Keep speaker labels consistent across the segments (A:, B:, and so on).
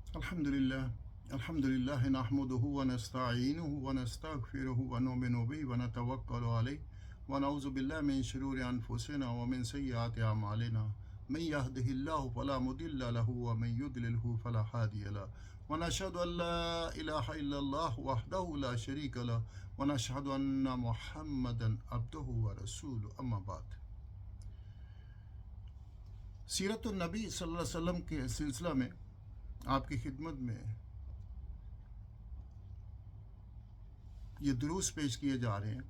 A: अल्हम्दुलिल्लाह नहमदुहु व नस्तईनुहु व नस्तगफिरुहु व नुमिनु बिही व नतवक्कलु अलैहि व नऊज़ु बिल्लाहि मिन शुरूरि अनफुसिना व मिन सय्यिआति अमालिना मन यहदिहिल्लाहु फला मुदिल्ल लहु व मन युद्लिलहु फला हादिय लहु व नशहदु अल्ला इलाहा इल्लल्लाह वहदहु ला शरीका लहु व नशहदु अन्ना मुहम्मदन अब्दुहु व रसूलुहु अम्मा बाद। सीरतुन नबी सल्लल्लाहु अलैहि वसल्लम के सिलसिला में आपकी खिदमत में ये दुरूस पेश किए जा रहे हैं।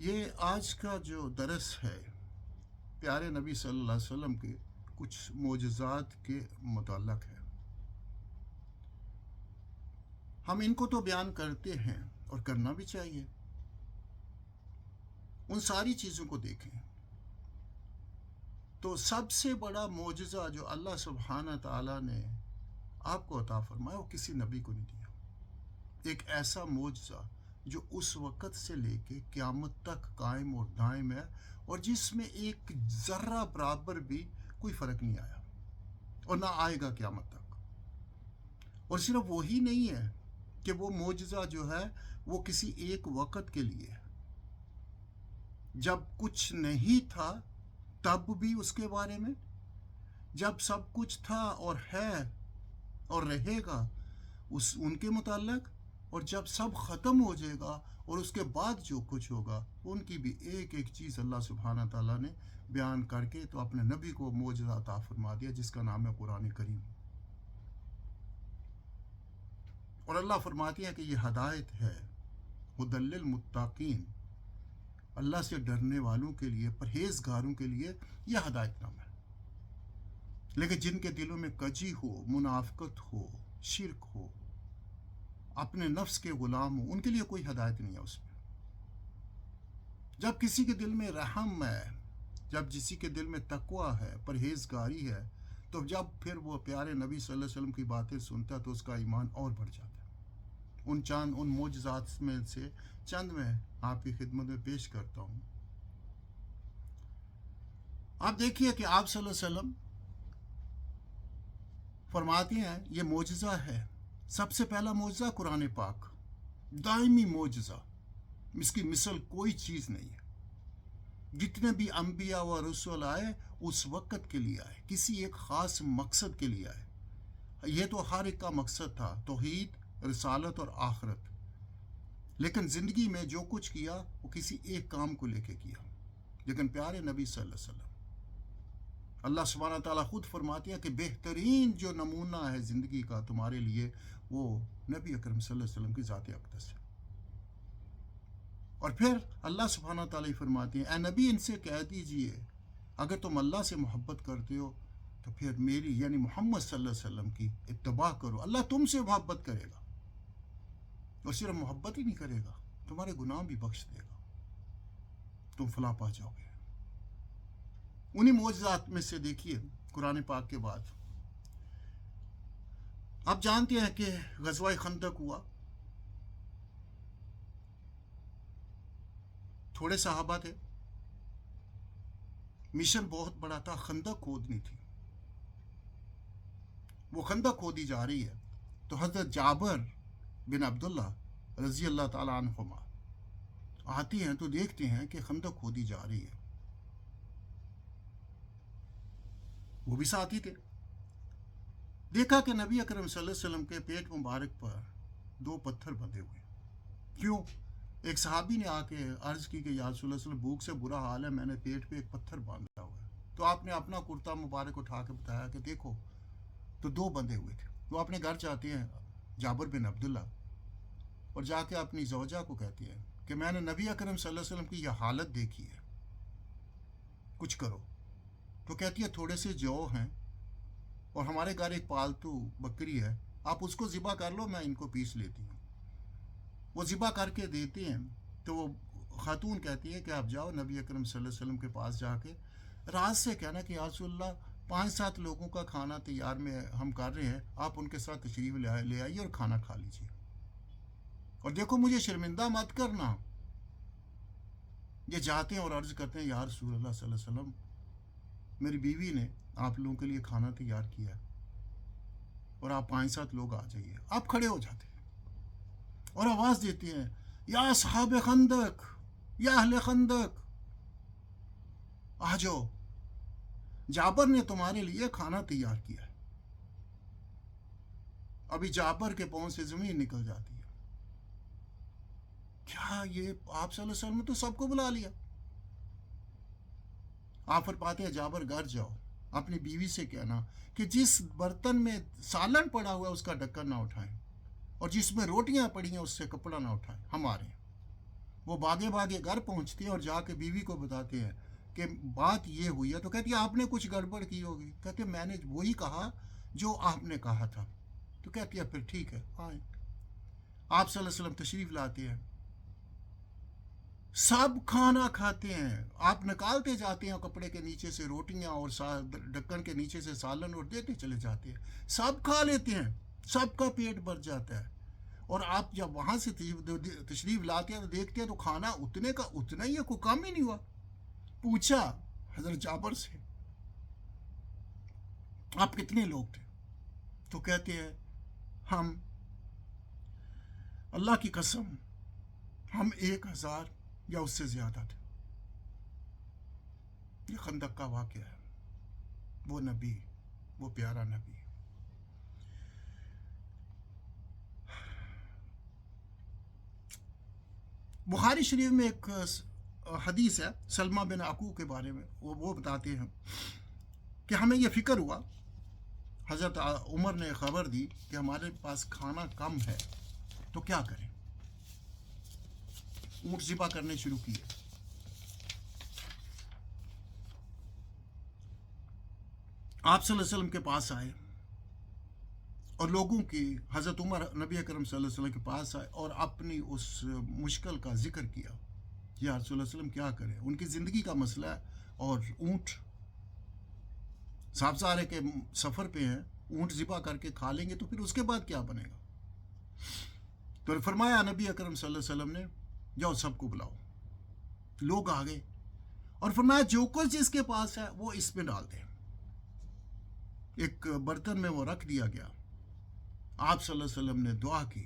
A: ये आज का जो दरस है प्यारे नबी सल्लल्लाहु अलैहि वसल्लम के कुछ मोजज़ात के मुताल्लिक़ है। हम इनको तो बयान करते हैं और करना भी चाहिए। उन सारी चीज़ों को देखें तो सबसे बड़ा मोजज़ा जो अल्लाह सुब्हाना ताला ने आपको अता फरमाया वो किसी नबी को नहीं दिया। एक ऐसा मोजज़ा जो उस वक़्त से लेके क़यामत तक कायम और दायम है और जिसमें एक ज़र्रा बराबर भी कोई फ़र्क नहीं आया और ना आएगा क़यामत तक। और सिर्फ वही नहीं है कि वो मोजज़ा जो है वो किसी एक वक़्त के लिए है। जब कुछ नहीं था तब भी उसके बारे में, जब सब कुछ था और है और रहेगा उनके मुताल्लिक़, और जब सब ख़त्म हो जाएगा और उसके बाद जो कुछ होगा उनकी भी एक एक चीज़ अल्लाह सुब्हाना ताला ने बयान करके तो अपने नबी को मोजज़ा अता फरमा दिया जिसका नाम है कुरान करीम। और अल्लाह फरमाती है कि ये हदायत है हुदल्लिल मुत्ताकीन, अल्लाह से डरने वालों के लिए, परहेजगारों के लिए यह हदायतनामा है। लेकिन जिनके दिलों में कजी हो, मुनाफिकत हो, शिरक हो, अपने नफ्स के गुलाम हो, उनके लिए कोई हदायत नहीं है उसमें। जब किसी के दिल में रहम है, जब किसी के दिल में तकवा है, परहेजगारी है, तो जब फिर वो प्यारे नबी सल्लल्लाहु अलैहि वसल्लम की बातें सुनता है तो उसका ईमान और बढ़ जाता है। उन मोजज़ात में से चंद मैं आपकी खिदमत में पेश करता हूँ। आप देखिए कि आप सल्लल्लाहु अलैहि वसल्लम फरमाते हैं ये मोजज़ा है। सबसे पहला मोजज़ा कुरान पाक, दायमी मोजज़ा, इसकी मिसल कोई चीज़ नहीं है। जितने भी अंबिया व रसूल आए उस वक़्त के लिए आए, किसी एक ख़ास मकसद के लिए आए। ये तो हर एक का मकसद था, तौहीद, रिसालत और आखिरत। लेकिन ज़िंदगी में जो कुछ किया वो किसी एक काम को लेके किया। लेकिन प्यारे नबी सल्लल्लाहु अलैहि वसल्लम, अल्लाह सुब्हानहू ताला खुद फरमाती है कि बेहतरीन जो नमूना है ज़िंदगी का तुम्हारे लिए वो नबी अकरम सल्लल्लाहु अलैहि वसल्लम की ज़ात अक़दस है। और फिर अल्लाह सुब्हानहू ताला फरमाती है, ए नबी इनसे कह दीजिए अगर तुम अल्लाह से मोहब्बत करते हो तो फिर मेरी यानी मोहम्मद सल्लल्लाहु अलैहि वसल्लम की इत्तबा करो। अल्लाह तुमसे मोहब्बत करेगा और सिर्फ मोहब्बत ही नहीं करेगा, तुम्हारे गुनाह भी बख्श देगा, तुम फलाह पा जाओगे। उन्हीं मोजज़ात में से देखिए कुरान पाक के बाद आप जानते हैं कि ग़ज़वा खंदक हुआ। थोड़े सहाबा थे, मिशन बहुत बड़ा था, खंदक खोदनी थी। वो खंदक खोदी जा रही है तो हज़रत जाबिर बिन अब्दुल्ला रज़ी अल्लाह ताला अन्हुमा आती हैं तो देखते हैं कि खंदक खोदी जा रही है। वो भी साथी थे। देखा कि नबी अकरम सल्लल्लाहु अलैहि वसल्लम के पेट मुबारक पर 2 पत्थर बंधे हुए। क्यों? एक सहाबी ने आके अर्ज़ की कि या रसूल अल्लाह भूख से बुरा हाल है, मैंने पेट पे एक पत्थर बांधा हुआ है। तो आपने अपना कुर्ता मुबारक उठा के बताया कि देखो, तो 2 बंधे हुए थे। वो अपने घर जाते हैं जाबिर बिन अब्दुल्ला और जाके अपनी ज़ौजा को कहती है कि मैंने नबी अकरम सल्लल्लाहु अलैहि वसल्लम की यह हालत देखी है, कुछ करो। तो कहती है थोड़े से जौ हैं और हमारे घर एक पालतू बकरी है, आप उसको ज़िबा कर लो, मैं इनको पीस लेती हूँ। वो ज़िबा करके देते हैं तो वो खातून कहती है कि आप जाओ नबी अकरम सल्लल्लाहु अलैहि वसल्लम के पास जाके राज से कहना कि या रसूलल्लाह 5-7 लोगों का खाना तैयार में हम कर रहे हैं, आप उनके साथ तशरीफ़ ले आइए और खाना खा लीजिए, और देखो मुझे शर्मिंदा मत करना। ये जाते हैं और अर्ज़ करते हैं या रसूलल्लाह सल्लल्लाहु अलैहि वसल्लम, मेरी बीवी ने आप लोगों के लिए खाना तैयार किया है, اور آپ 5-7 لوگ آ جائیے. آپ کھڑے ہو جاتے اور آواز دیتے ہیں یا اصحاب خندق، یا اہل خندق، آ جاؤ، جابر نے تمہارے لیے کھانا تیار کیا ہے. ابھی جابر کے پاؤں سے زمین نکل جاتی ہے. کیا یہ آپ صلی اللہ علیہ وسلم نے تو سب کو بلا لیا. آپ فرماتے ہیں جابر گھر جاؤ، اپنی بیوی سے کہنا کہ جس برتن میں سالن پڑا ہوا ہے اس کا ڈھکن نہ اٹھائیں، اور جس میں روٹیاں پڑی ہیں اس سے کپڑا نہ اٹھائیں، ہمارے. وہ بھاگے بھاگے گھر پہنچتے ہیں اور جا کے بیوی کو بتاتے ہیں کہ بات یہ ہوئی ہے. تو کہتی ہے آپ نے کچھ گڑبڑ کی ہوگی. کہتے ہیں میں نے وہی کہا جو آپ نے کہا تھا. تو کہتی ہے پھر ٹھیک ہے آئیں. آپ صلی اللہ علیہ وسلم تشریف لاتے ہیں، سب کھانا کھاتے ہیں. آپ نکالتے جاتے ہیں کپڑے کے نیچے سے روٹیاں اور ڈھکن کے نیچے سے سالن اور دیتے چلے جاتے ہیں. سب کھا لیتے ہیں، سب کا پیٹ بھر جاتا ہے. اور آپ جب وہاں سے تشریف لاتے ہیں تو دیکھتے ہیں تو کھانا اتنے کا اتنا ہی ہے، کوئی کم ہی نہیں ہوا. پوچھا حضرت جابر سے آپ کتنے لوگ تھے؟ تو کہتے ہیں ہم، اللہ کی قسم ہم 1000 یا اس سے زیادہ تھے. یہ خندق کا واقعہ ہے. وہ نبی، وہ پیارا نبی. بخاری شریف میں ایک حدیث ہے سلمہ بن عقوق کے بارے میں. وہ بتاتے ہیں کہ ہمیں یہ فکر ہوا، حضرت عمر نے خبر دی کہ ہمارے پاس کھانا کم ہے تو کیا کریں. اونٹ ذبح کرنے شروع کیے. آپ صلی اللہ علیہ وسلم کے پاس آئے اور لوگوں کی، حضرت عمر نبی اکرم صلی اللہ علیہ وسلم کے پاس آئے اور اپنی اس مشکل کا ذکر کیا. یا رسول اللہ علیہ وسلم کیا کریں، ان کی زندگی کا مسئلہ ہے اور اونٹ صاحب سارے کے سفر پہ ہیں، اونٹ ذبح کر کے کھا لیں گے تو پھر اس کے بعد کیا بنے گا. تو فرمایا نبی اکرم صلی اللہ علیہ وسلم نے جاؤ سب کو بلاؤ. لوگ آ گئے اور فرمایا جو کچھ جس کے پاس ہے وہ اس میں ڈال دیں. ایک برتن میں وہ رکھ دیا گیا. آپ صلی اللہ علیہ وسلم نے دعا کی.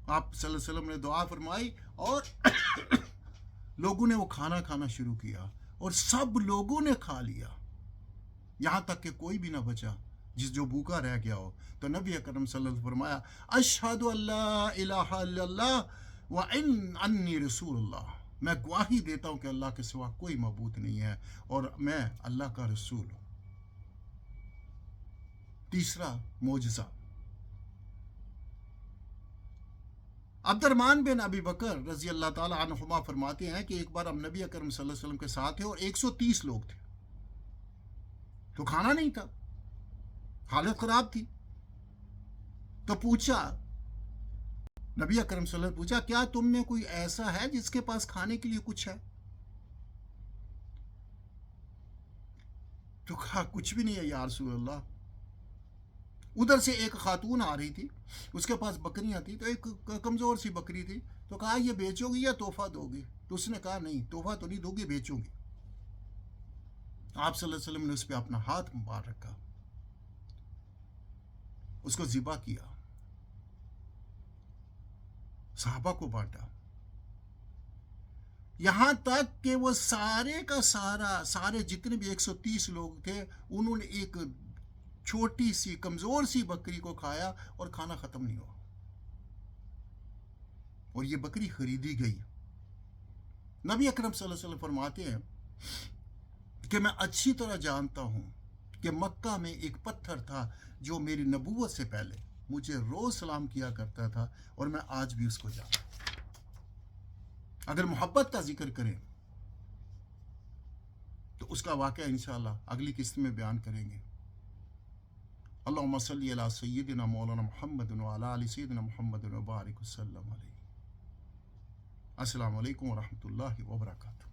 A: آپ صلی اللہ علیہ وسلم نے دعا فرمائی اور لوگوں نے وہ کھانا کھانا شروع کیا اور سب لوگوں نے کھا لیا، یہاں تک کہ کوئی بھی نہ بچا جو بھوکا رہ گیا ہو. تو نبی اکرم صلی اللہ علیہ وسلم فرمایا اشہد اللہ الہ الا اللہ انی رسول اللہ. میں گواہی دیتا ہوں کہ اللہ کے سوا کوئی معبود نہیں ہے اور میں اللہ کا رسول ہوں. تیسرا معجزہ، عبد الرحمن بن ابی بکر رضی اللہ تعالیٰ عنہما فرماتے ہیں کہ ایک بار ہم نبی اکرم صلی اللہ علیہ وسلم کے ساتھ تھے اور 130 لوگ تھے تو کھانا نہیں تھا، حالت خراب تھی. تو پوچھا نبی اکرم صلی اللہ علیہ وسلم پوچھا کیا تم میں کوئی ایسا ہے جس کے پاس کھانے کے لیے کچھ ہے؟ تو کہا کچھ بھی نہیں ہے یا رسول اللہ. ادھر سے ایک خاتون آ رہی تھی، اس کے پاس بکریاں تھیں، تو ایک کمزور سی بکری تھی. تو کہا یہ بیچو گی یا تحفہ دو گی؟ تو اس نے کہا نہیں تحفہ تو نہیں دو گی، بیچوں گی. آپ صلی اللہ علیہ وسلم نے اس پہ اپنا ہاتھ مار رکھا، اس کو ذبح کیا، صحابہ کو بانٹا، یہاں تک کہ وہ سارے کا سارے جتنے بھی 130 لوگ تھے انہوں نے ایک چھوٹی سی کمزور سی بکری کو کھایا اور کھانا ختم نہیں ہوا. اور یہ بکری خریدی گئی. نبی اکرم صلی اللہ علیہ وسلم فرماتے ہیں کہ میں اچھی طرح جانتا ہوں کہ مکہ میں ایک پتھر تھا جو میری نبوت سے پہلے مجھے روز سلام کیا کرتا تھا اور میں آج بھی اس کو جانتا ہوں. اگر محبت کا ذکر کریں تو اس کا واقعہ انشاءاللہ اگلی قسط میں بیان کریں گے. اللہم صلی علی سیدنا مولانا محمد وعلی آل سیدنا محمد وبارک وسلم علیہ. السلام علیکم ورحمۃ اللہ وبرکاتہ.